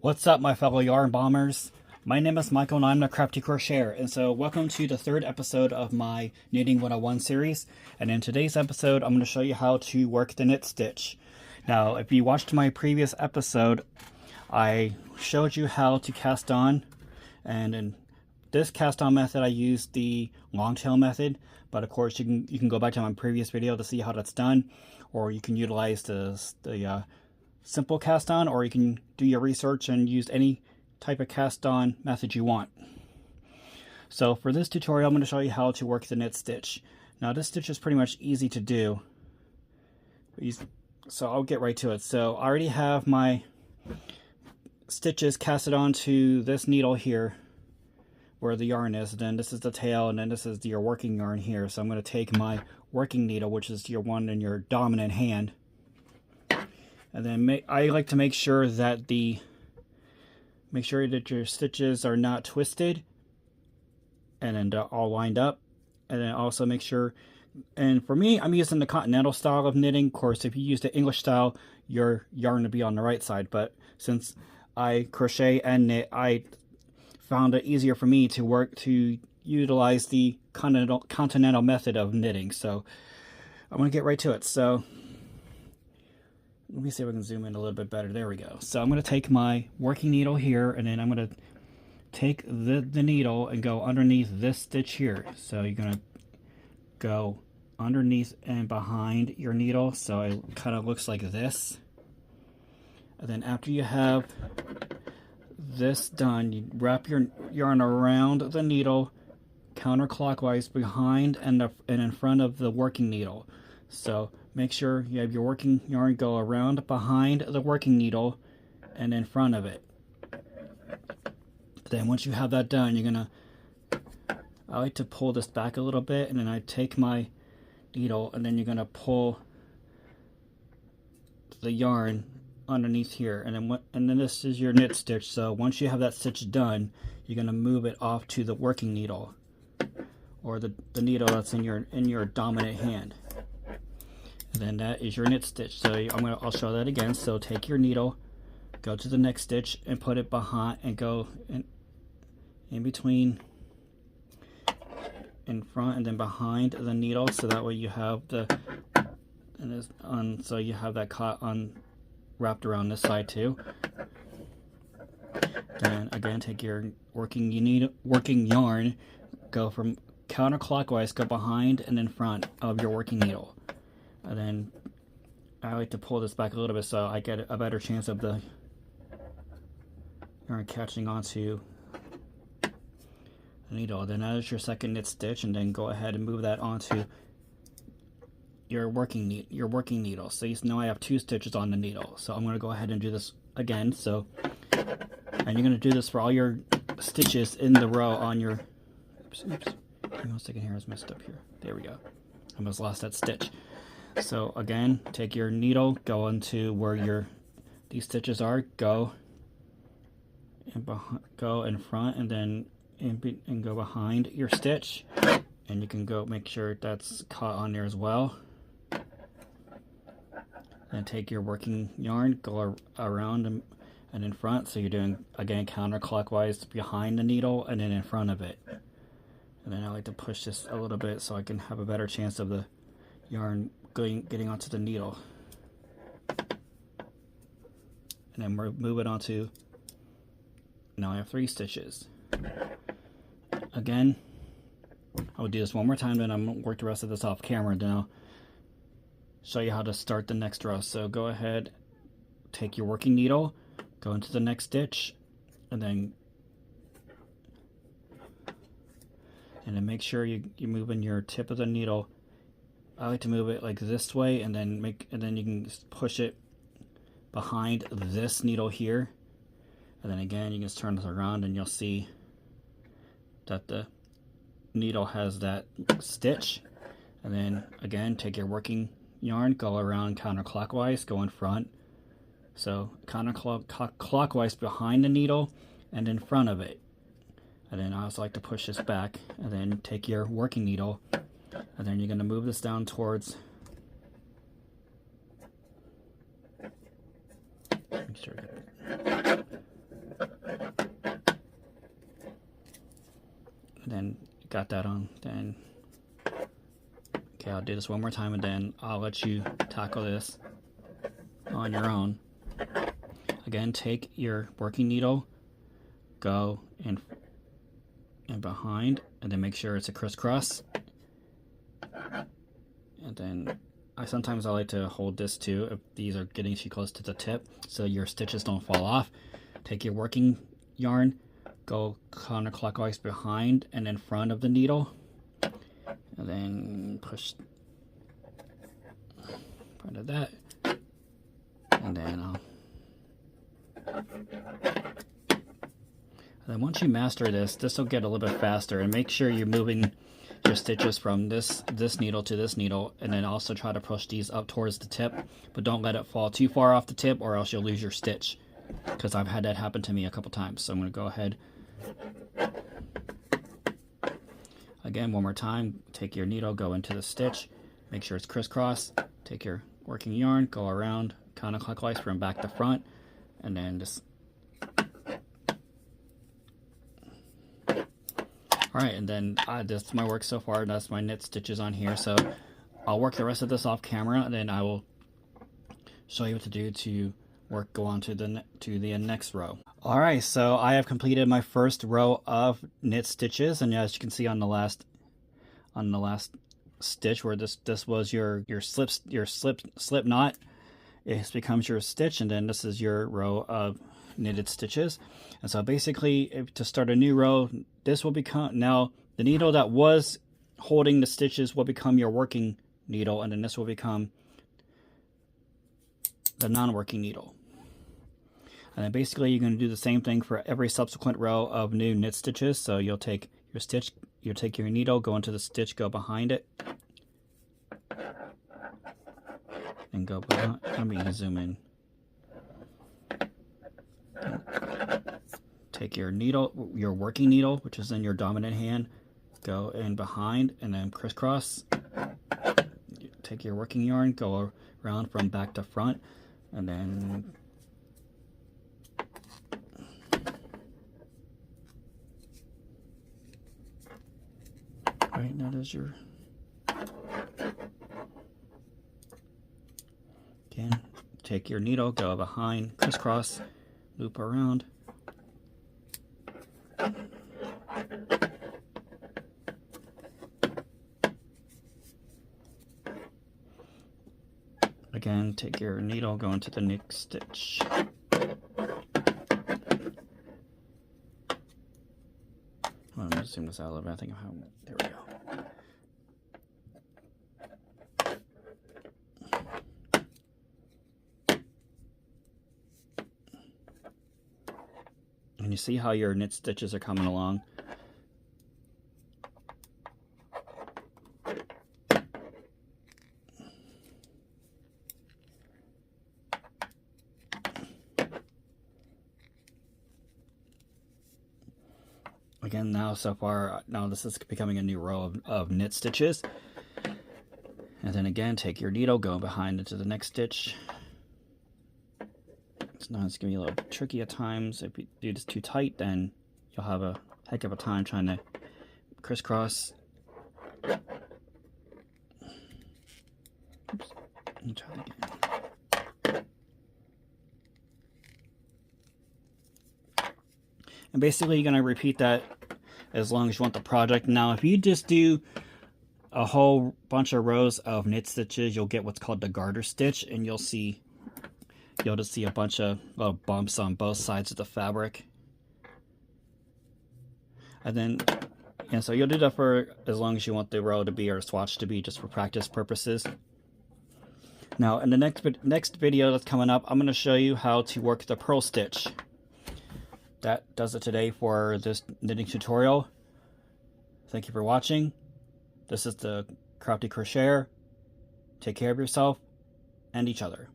What's up, my fellow yarn bombers? My name is Michael and I'm the Crafty Crocheter, and so welcome to the third episode of my Knitting 101 series. And in today's episode, I'm going to show you how to work the knit stitch. Now, if you watched my previous episode, I showed you how to cast on, and in this cast on method I used the long tail method, but of course you can go back to my previous video to see how that's done, or you can utilize the simple cast on, or you can do your research and use any type of cast on method you want. So for this tutorial, I'm going to show you how to work the knit stitch. Now this stitch is pretty much easy to do, so I'll get right to it. So I already have my stitches casted onto this needle here where the yarn is. Then this is the tail, and then this is your working yarn here. So I'm going to take my working needle, which is your one in your dominant hand, and then I like to make sure that your stitches are not twisted, and then they're all lined up. And then also make sure, and for me, I'm using the continental style of knitting. Of course, if you use the English style, your yarn will be on the right side. But since I crochet and knit, I found it easier for me to utilize the continental method of knitting. So I'm going to get right to it. So let me see if I can zoom in a little bit better. There we go. So I'm going to take my working needle here, and then I'm going to take the needle and go underneath this stitch here. So you're going to go underneath and behind your needle, so it kind of looks like this. And then after you have this done, you wrap your yarn around the needle counterclockwise behind and in front of the working needle. So make sure you have your working yarn go around behind the working needle and in front of it. Then once you have that done, I like to pull this back a little bit, and then I take my needle, and then you're gonna pull the yarn underneath here, and then this is your knit stitch. So once you have that stitch done, you're gonna move it off to the working needle, or the needle that's in your dominant hand. And then that is your knit stitch. So I'll show that again. So take your needle, go to the next stitch, and put it behind, and go in between, in front, and then behind the needle. So that way you have so you have that caught on wrapped around this side too. Then again, take your working yarn, go from counterclockwise, go behind and in front of your working needle. And then I like to pull this back a little bit so I get a better chance of the yarn catching onto the needle. Then that is your second knit stitch, and then go ahead and move that onto your working needle. So now I have two stitches on the needle. So I'm going to go ahead and do this again. So, and you're going to do this for all your stitches in the row on your. Oops. Hang on a second here, I was messed up here. There we go. I almost lost that stitch. So again, take your needle, go into where these stitches are, go in front, and then and go behind your stitch, and you can go make sure that's caught on there as well. Then take your working yarn, go around and in front, so you're doing again counterclockwise behind the needle and then in front of it. And then I like to push this a little bit so I can have a better chance of the yarn getting onto the needle. And then move it onto, now I have 3 stitches. Again, I'll do this one more time, then I'm going to work the rest of this off camera, then I'll show you how to start the next row. So go ahead, take your working needle, go into the next stitch, and then make sure you're moving your tip of the needle. I like to move it like this way, and then you can push it behind this needle here, and then again you can just turn this around, and you'll see that the needle has that stitch. And then again, take your working yarn, go around counterclockwise, go in front, so counterclockwise behind the needle and in front of it. And then I also like to push this back, and then take your working needle, and then you're going to move this down towards, make sure I get then got that on. Then okay, I'll do this one more time, and then I'll let you tackle this on your own. Again, take your working needle, go in behind, and then make sure it's a crisscross. And then sometimes I like to hold this too if these are getting too close to the tip, so your stitches don't fall off. Take your working yarn, go counterclockwise behind and in front of the needle, and then push front of that, and then and then once you master this will get a little bit faster. And make sure you're moving your stitches from this needle to this needle, and then also try to push these up towards the tip, but don't let it fall too far off the tip or else you'll lose your stitch, because I've had that happen to me a couple times. So I'm going to go ahead again one more time. Take your needle, go into the stitch, make sure it's crisscross, take your working yarn, go around counterclockwise from back to front, and then just alright, and then that's my work so far. That's my knit stitches on here. So I'll work the rest of this off camera, and then I will show you what to do to go on to the next row. Alright, so I have completed my first row of knit stitches, and as you can see on the last stitch where this was your slip knot, it becomes your stitch, and then this is your row of knitted stitches. And so basically, to start a new row, this will become, now the needle that was holding the stitches will become your working needle, and then this will become the non-working needle. And then basically you're going to do the same thing for every subsequent row of new knit stitches. So you'll take your stitch, you'll take your needle, go into the stitch, go behind it, and go behind. Let me zoom in. Take your needle, your working needle, which is in your dominant hand, go in behind, and then crisscross. Take your working yarn, go around from back to front, and then right, that is your, again, take your needle, go behind, crisscross, loop around. Again, take your needle, go into the next stitch. I'm going to zoom this out a little bit. I think of how, there we go. And you see how your knit stitches are coming along. Again, now so far, now this is becoming a new row of knit stitches. And then again, take your needle, go behind into the next stitch. So now it's going to be a little tricky at times. If you do this too tight, then you'll have a heck of a time trying to crisscross. Oops. Let me try it again. And basically you're going to repeat that as long as you want the project. Now if you just do a whole bunch of rows of knit stitches, you'll get what's called the garter stitch, and you'll just see a bunch of little bumps on both sides of the fabric. And so you'll do that for as long as you want the row to be, or swatch to be, just for practice purposes. Now in the next video that's coming up, I'm going to show you how to work the purl stitch. That does it today for this knitting tutorial. Thank you for watching. This is the Crafty Crocheter. Take care of yourself and each other.